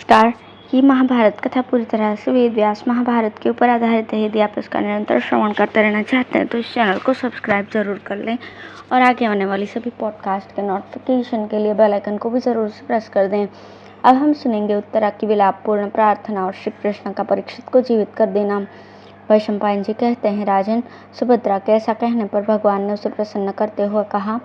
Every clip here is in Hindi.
नमस्कार। ये महाभारत कथा पूरी तरह से वेद व्यास महाभारत के ऊपर आधारित है। यदि आप इसका निरंतर श्रवण करते रहना चाहते हैं तो इस चैनल को सब्सक्राइब जरूर कर लें और आगे आने वाली सभी पॉडकास्ट के नोटिफिकेशन के लिए बेल आइकन को भी जरूर से प्रेस कर दें। अब हम सुनेंगे उत्तरा की विलापपूर्ण प्रार्थना और श्री कृष्ण का परीक्षित को जीवित कर देना। वैशंपायन जी कहते हैं, राजन, सुभद्रा के ऐसा कहने पर भगवान ने उसे प्रसन्न करते हुए कहा,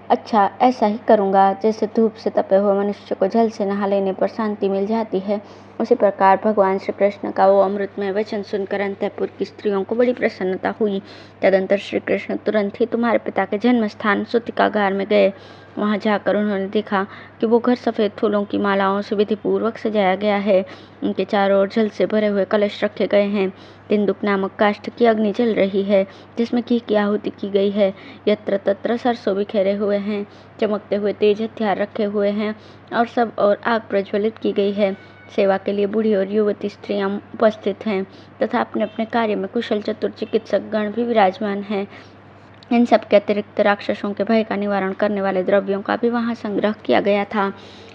अच्छा, ऐसा ही करूँगा। जैसे धूप से तपे हुए मनुष्य को जल से नहा लेने पर शांति मिल जाती है, उसी प्रकार भगवान श्री कृष्ण का वो अमृतमय वचन सुनकर अंतःपुर की स्त्रियों को बड़ी प्रसन्नता हुई। तदंतर श्री कृष्ण तुरंत ही तुम्हारे पिता के जन्म स्थान सुतिकागार में गए। वहां जाकर उन्होंने देखा कि वो घर सफ़ेद फूलों की मालाओं से विधिपूर्वक सजाया गया है। उनके चारों ओर जल से भरे हुए कलश रखे गए हैं। तिन्दुक नामक काष्ठ की अग्नि जल रही है, जिसमें घी की आहुति की गई है। यत्र तत्र सरसों बिखेरे हुए हैं, चमकते हुए तेज हथियार रखे हुए हैं और सब और आग प्रज्वलित की गई है। सेवा के लिए बूढ़ी और युवती स्त्रियां उपस्थित हैं तथा अपने अपने कार्य में कुशल चतुर चिकित्सक गण भी विराजमान हैं। इन सब के अतिरिक्त राक्षसों के भय का निवारण करने वाले द्रव्यों का भी वहां संग्रह किया गया था।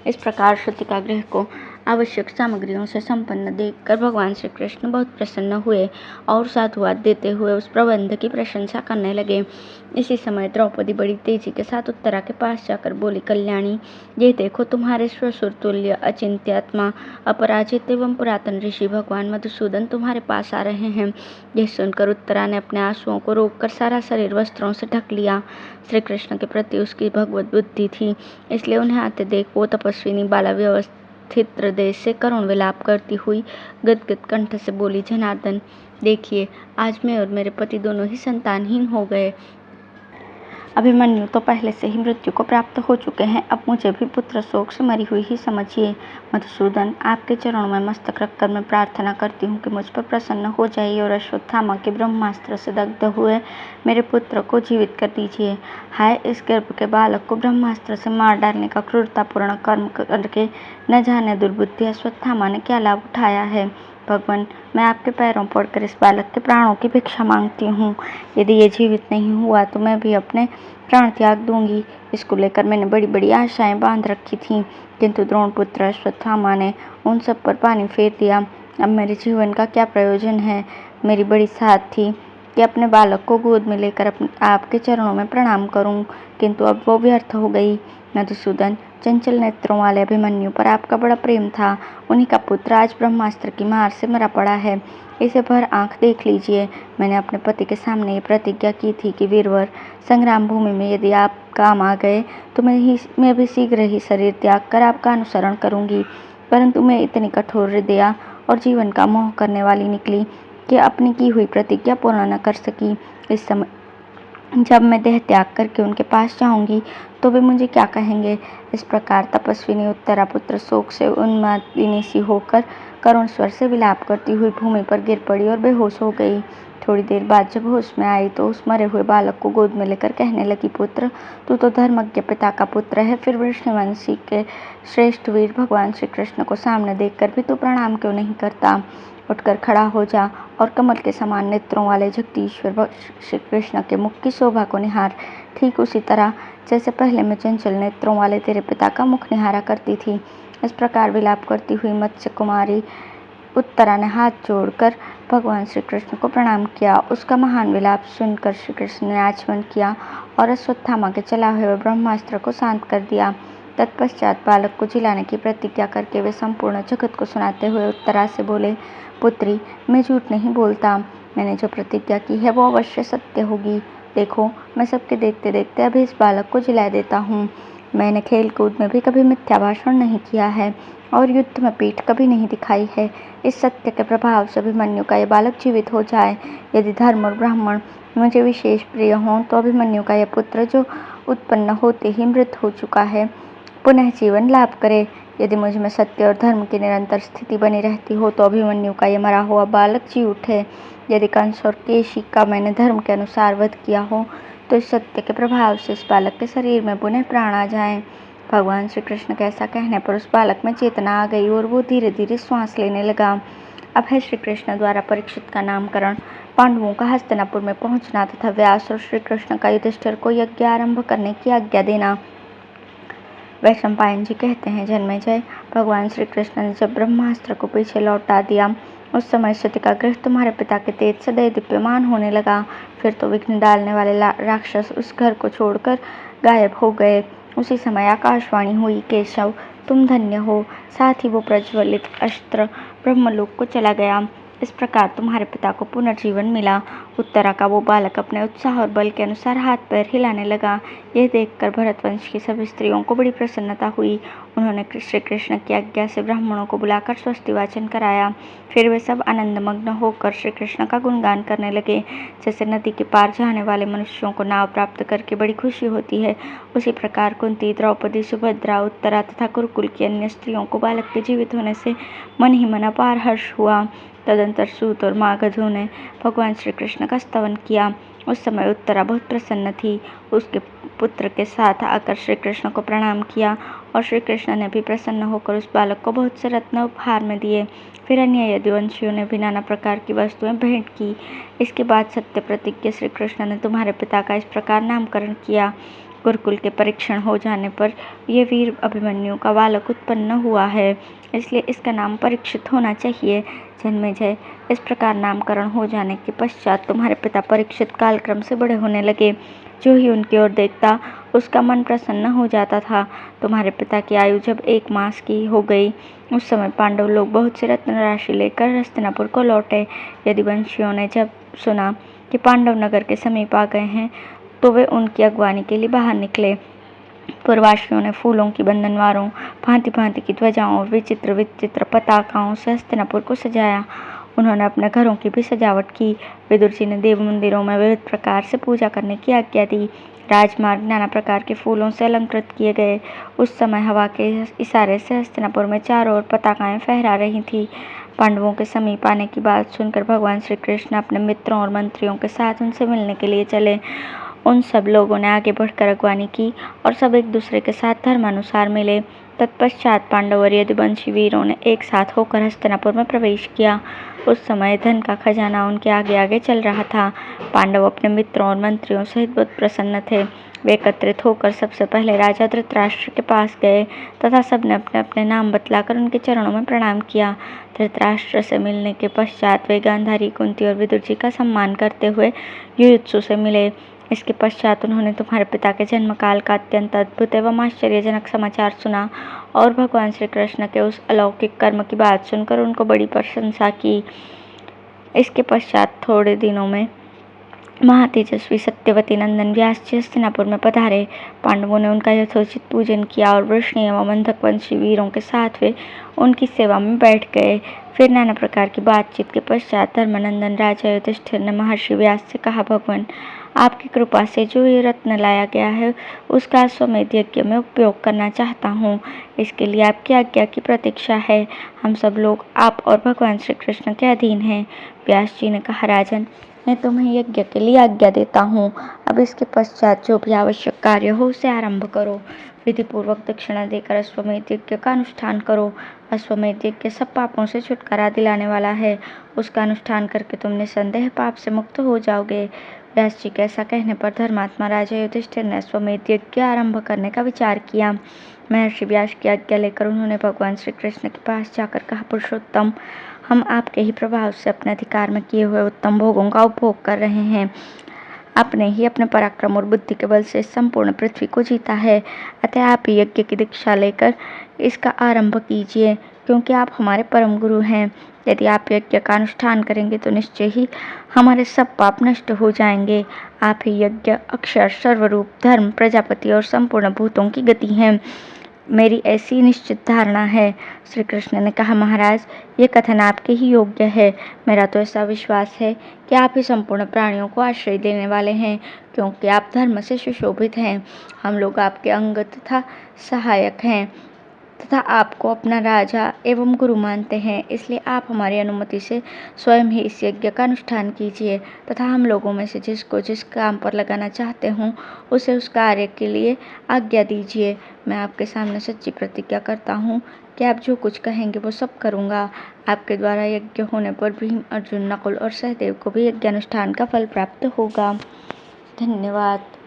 इस प्रकार श्रुतिका गृह को आवश्यक सामग्रियों से संपन्न देखकर भगवान श्री कृष्ण बहुत प्रसन्न हुए और साधुवाद देते हुए उस प्रबंध की प्रशंसा करने लगे। इसी समय द्रौपदी बड़ी तेजी के साथ उत्तरा के पास जाकर बोली, कल्याणी, ये देखो, तुम्हारे स्वसुर तुल्य अचिंत्यात्मा अपराजित एवं पुरातन ऋषि भगवान मधुसूदन तुम्हारे पास आ रहे हैं। यह सुनकर उत्तरा ने अपने आंसुओं को रोककर सारा शरीर वस्त्रों से ढक लिया। श्री कृष्ण के प्रति उसकी भगवत बुद्धि थी, इसलिए उन्हें आते देख वो तपस्विनी बाला व्यवस्थित हृदय से करुण विलाप करती हुई गदगद कंठ से बोली, जनार्दन, देखिए, आज मैं और मेरे पति दोनों ही संतानहीन हो गए। अभिमन्यु तो पहले से ही मृत्यु को प्राप्त हो चुके हैं, अब मुझे भी पुत्र शोक से मरी हुई ही समझिए। मधुसूदन, आपके चरणों में मस्तक रखकर मैं प्रार्थना करती हूँ कि मुझ पर प्रसन्न हो जाइए और अश्वत्थामा के ब्रह्मास्त्र से दग्ध हुए मेरे पुत्र को जीवित कर दीजिए। हाय, इस गर्भ के बालक को ब्रह्मास्त्र से मार डालने का क्रूरतापूर्ण कर्म करके न जाने दुर्बुद्धि अश्वत्थामा ने क्या लाभ उठाया है। भगवान, मैं आपके पैरों पड़कर इस बालक के प्राणों की भिक्षा मांगती हूँ। यदि ये जीवित नहीं हुआ तो मैं भी अपने प्राण त्याग दूंगी। इसको लेकर मैंने बड़ी बड़ी आशाएं बांध रखी थीं, किंतु द्रोणपुत्र अश्वत्थामा ने उन सब पर पानी फेर दिया। अब मेरे जीवन का क्या प्रयोजन है। मेरी बड़ी साध थी कि अपने बालक को गोद में लेकर आपके चरणों में प्रणाम करूं, किंतु अब वो व्यर्थ हो गई। मधुसूदन, चंचल नेत्रों वाले अभिमन्यु पर आपका बड़ा प्रेम था, उन्हीं का पुत्र आज ब्रह्मास्त्र की मार से मरा पड़ा है। इसे भर आंख देख लीजिए। मैंने अपने पति के सामने ये प्रतिज्ञा की थी कि वीरवर, संग्राम भूमि में यदि आप काम आ गए तो मैं भी शीघ्र ही शरीर त्याग कर आपका अनुसरण करूंगी, परंतु मैं इतनी कठोर हृदया और जीवन का मोह करने वाली निकली कि अपनी की हुई प्रतिज्ञा पूर्ण न कर सकी। इस समय जब मैं देह त्याग करके उनके पास जाऊंगी तो वे मुझे क्या कहेंगे। इस प्रकार तपस्विनी उत्तरा पुत्र शोक से उन्मादिनी सी होकर करुण स्वर से विलाप करती हुई भूमि पर गिर पड़ी और बेहोश हो गई। थोड़ी देर बाद जब होश में आई तो उस मरे हुए बालक को गोद में लेकर कहने लगी, पुत्र, तू तो धर्मज्ञ पिता का पुत्र है, फिर वृषणवंशी के श्रेष्ठ वीर भगवान श्री कृष्ण को सामने देखकर भी तू प्रणाम क्यों नहीं करता। उठकर खड़ा हो जा और कमल के समान नेत्रों वाले जगदीश्वर श्री कृष्ण के मुख की शोभा को निहार, ठीक उसी तरह जैसे पहले मैं चंचल नेत्रों वाले तेरे पिता का मुख निहारा करती थी। इस प्रकार विलाप करती हुई मत्स्य कुमारी उत्तरा ने हाथ जोड़कर भगवान श्री कृष्ण को प्रणाम किया। उसका महान विलाप सुनकर श्री कृष्ण ने आचमन किया और अश्वत्थामा के चला हुए ब्रह्मास्त्र को शांत कर दिया। तत्पश्चात बालक को जिलाने की प्रतिज्ञा करके वे संपूर्ण जगत को सुनाते हुए उत्तरा से बोले, पुत्री, मैं झूठ नहीं बोलता। मैंने जो प्रतिज्ञा की है वो अवश्य सत्य होगी। देखो, मैं सबके देखते देखते अभी इस बालक को जिला देता हूँ। मैंने खेल कूद में भी कभी मिथ्या भाषण नहीं किया है और युद्ध में पीठ कभी नहीं दिखाई है। इस सत्य के प्रभाव से अभिमन्यु का यह बालक जीवित हो जाए। यदि धर्म और ब्राह्मण मुझे विशेष प्रिय हों तो अभिमन्यु का यह पुत्र जो उत्पन्न होते ही मृत हो चुका है पुनः जीवन लाभ करे। यदि मुझ में सत्य और धर्म की निरंतर स्थिति बनी रहती हो तो अभिमन्यु का यह मरा हुआ बालक जी उठे। यदि कंस और केशी का मैंने धर्म के अनुसार वध किया हो तो इस सत्य के प्रभाव से इस बालक के शरीर में पुनः प्राण आ जाएं। भगवान श्री कृष्ण के ऐसा कहने पर उस बालक में चेतना आ गई और वो धीरे धीरे श्वास लेने लगा। अब है श्री कृष्ण द्वारा परीक्षित का नामकरण, पांडवों का हस्तिनापुर में पहुंचना तथा व्यास और श्री कृष्ण का युधिष्ठिर को यज्ञ आरंभ करने की आज्ञा देना। वैशंपायन जी कहते हैं, जन्मेजय, भगवान श्री कृष्ण ने जब ब्रह्मास्त्र को पीछे लौटा दिया, उस समय सती का गृह तुम्हारे पिता के तेज सदैव दीप्यमान होने लगा। फिर तो विघ्न डालने वाले राक्षस उस घर को छोड़कर गायब हो गए। उसी समय आकाशवाणी हुई, केशव तुम धन्य हो। साथ ही वो प्रज्वलित अस्त्र ब्रह्मलोक को चला गया। इस प्रकार तुम्हारे पिता को पुनर्जीवन मिला। उत्तरा का वो बालक अपने उत्साह और बल के अनुसार हाथ पैर हिलाने लगा। यह देखकर भरतवंश की सभी स्त्रियों को बड़ी प्रसन्नता हुई। उन्होंने श्री कृष्ण की आज्ञा से ब्राह्मणों को बुलाकर स्वस्ति वाचन कराया। फिर वे सब आनंदमग्न होकर श्री कृष्ण का गुणगान करने लगे। जैसे नदी के पार जाने वाले मनुष्यों को नाव प्राप्त करके बड़ी खुशी होती है, उसी प्रकार कुंती, द्रौपदी, सुभद्रा, उत्तरा तथा कुरुकुल की अन्य स्त्रियों को बालक के जीवित होने से मन ही मन अपार हर्ष हुआ। तदंतर सूत और मागधों ने भगवान श्री कृष्ण का स्तवन किया। उस समय उत्तरा बहुत प्रसन्न थी। उसके पुत्र के साथ आकर श्री कृष्ण को प्रणाम किया और श्री कृष्ण ने भी प्रसन्न होकर उस बालक को बहुत से रत्न उपहार में दिए। फिर अन्य यदुवंशियों ने भी नाना प्रकार की वस्तुएं भेंट की। इसके बाद सत्य प्रतिज्ञ श्री कृष्ण ने तुम्हारे पिता का इस प्रकार नामकरण किया। गुरुकुल के परीक्षण हो जाने पर यह वीर अभिमन्यु का बालक उत्पन्न हुआ है, इसलिए इसका नाम परीक्षित होना चाहिए। जन्मेजय, इस प्रकार नामकरण हो जाने के पश्चात तुम्हारे पिता परीक्षित कालक्रम से बड़े होने लगे। जो ही उनकी ओर देखता उसका मन प्रसन्न हो जाता था। तुम्हारे पिता की आयु जब 1 मास की हो गई, उस समय पांडव लोग बहुत से रत्न राशि लेकर हस्तिनापुर को लौटे। यदुवंशियों ने जब सुना कि पांडव नगर के समीप आ गए हैं, तो वे उनकी अगवानी के लिए बाहर निकले। पूर्ववासियों ने फूलों की बंधनवारों, भांति भांति की ध्वजाओं और विचित्र विचित्र पताकाओं से हस्तिनापुर को सजाया। उन्होंने अपने घरों की भी सजावट की। विदुर जी ने देव मंदिरों में विविध प्रकार से पूजा करने की आज्ञा दी। राजमार्ग नाना प्रकार के फूलों से अलंकृत किए गए। उस समय हवा के इशारे से हस्तिनापुर में चारों ओर पताकाएं फहरा रही थीं। पांडवों के समीप आने की बात सुनकर भगवान श्री कृष्ण अपने मित्रों और मंत्रियों के साथ उनसे मिलने के लिए चले। उन सब लोगों ने आगे बढ़कर अगवानी की और सब एक दूसरे के साथ धर्मानुसार मिले। तत्पश्चात पांडव और यदुवंशी वीरों ने एक साथ होकर हस्तिनापुर में प्रवेश किया। उस समय धन का खजाना उनके आगे आगे चल रहा था। पांडव अपने मित्रों और मंत्रियों सहित बहुत प्रसन्न थे। वे एकत्रित होकर सबसे पहले राजा धृतराष्ट्र के पास गए तथा सबने अपने अपने नाम बतलाकर उनके चरणों में प्रणाम किया। धृतराष्ट्र से मिलने के पश्चात वे गांधारी, कुंती और विदुर जी का सम्मान करते हुए युयुत्सु से मिले। इसके पश्चात उन्होंने तुम्हारे पिता के जन्म काल का अत्यंत अद्भुत एवं आश्चर्यजनक समाचार सुना और भगवान श्री कृष्ण के उस अलौकिक कर्म की बात सुनकर उनको बड़ी प्रशंसा की। इसके पश्चात थोड़े दिनों में महातेजस्वी सत्यवती नंदन व्यास जी हस्तिनापुर में पधारे। पांडवों ने उनका यथोचित पूजन किया और वृष्णि एवं अंधकवंशी वीरों के साथ वे उनकी सेवा में बैठ गए। फिर नाना प्रकार की बातचीत के पश्चात धर्मनंदन राजा युधिष्ठिर ने महर्षि व्यास से कहा, भगवान, आपकी कृपा से जो ये रत्न लाया गया है उसका अश्वमेध यज्ञ में उपयोग करना चाहता हूँ। इसके लिए आपकी आज्ञा की प्रतीक्षा है। हम सब लोग आप और भगवान श्री कृष्ण के अधीन हैं। व्यास जी ने कहा, राजन, मैं तुम्हें यज्ञ के लिए आज्ञा देता हूँ। अब इसके पश्चात जो भी आवश्यक कार्य हो उसे आरंभ करो। विधि पूर्वक दक्षिणा देकर अश्वमेध यज्ञ का अनुष्ठान करो। अश्वमेध यज्ञ सब पापों से छुटकारा दिलाने वाला है। उसका अनुष्ठान करके तुम निसंदेह पाप से मुक्त हो जाओगे। व्यास जी के ऐसा कहने पर धर्मात्मा राजा युधिष्ठिर ने अश्वमेध यज्ञ आरंभ करने का विचार किया। महर्षि व्यास की आज्ञा लेकर उन्होंने भगवान श्री कृष्ण के पास जाकर कहा, पुरुषोत्तम, हम आपके ही प्रभाव से अपने अधिकार में किए हुए उत्तम भोगों का उपभोग कर रहे हैं। आपने ही अपने पराक्रम और बुद्धि के बल से संपूर्ण पृथ्वी को जीता है। अतः आप ही यज्ञ की दीक्षा लेकर इसका आरंभ कीजिए, क्योंकि आप हमारे परम गुरु हैं। यदि आप यज्ञ का अनुष्ठान करेंगे तो निश्चय ही हमारे सब पाप नष्ट हो जाएंगे। आप ही यज्ञ, अक्षर, सर्वरूप, धर्म, प्रजापति और संपूर्ण भूतों की गति हैं। मेरी ऐसी निश्चित धारणा है। श्री कृष्ण ने कहा, महाराज, ये कथन आपके ही योग्य है। मेरा तो ऐसा विश्वास है कि आप ही संपूर्ण प्राणियों को आश्रय देने वाले हैं, क्योंकि आप धर्म से सुशोभित हैं। हम लोग आपके अंग तथा सहायक हैं तथा आपको अपना राजा एवं गुरु मानते हैं। इसलिए आप हमारी अनुमति से स्वयं ही इस यज्ञ का अनुष्ठान कीजिए तथा हम लोगों में से जिसको जिस काम पर लगाना चाहते हों उसे उस कार्य के लिए आज्ञा दीजिए। मैं आपके सामने सच्ची प्रतिज्ञा करता हूँ कि आप जो कुछ कहेंगे वो सब करूँगा। आपके द्वारा यज्ञ होने पर भीम, अर्जुन, नकुल और सहदेव को भी यज्ञानुष्ठान का फल प्राप्त होगा। धन्यवाद।